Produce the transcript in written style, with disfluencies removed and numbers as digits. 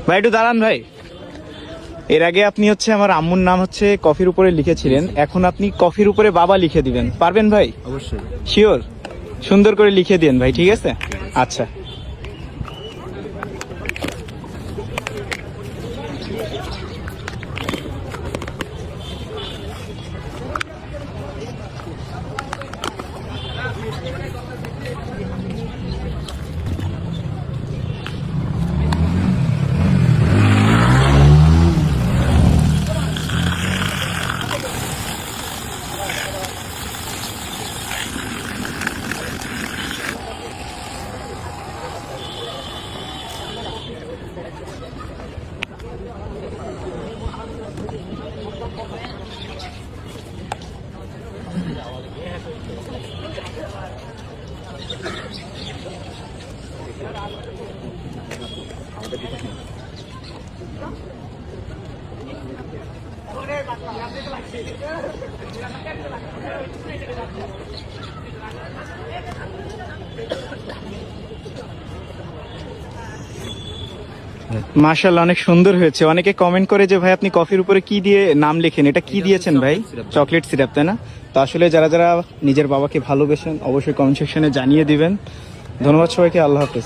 ভাই একটু দাঁড়ান ভাই। এর আগে আপনি হচ্ছে আমার আম্মুর নাম হচ্ছে কফির উপরে লিখেছিলেন, এখন আপনি কফির উপরে বাবা লিখে দিবেন, পারবেন ভাই? অবশ্যই। শিওর? সুন্দর করে লিখে দিন ভাই, ঠিক আছে? আচ্ছা। মাশাআল্লাহ, অনেক সুন্দর হয়েছে। অনেকে কমেন্ট করে যে ভাই আপনি কফির উপরে কি দিয়ে নাম লেখেন, এটা কি দিয়েছেন ভাই? চকলেট সিরাপ, তাই না? তো আসলে যারা যারা নিজের বাবাকে ভালোবেসেন অবশ্যই কমেন্ট সেকশনে জানিয়ে দিবেন। ধন্যবাদ সবাইকে, আল্লাহ হাফেজ।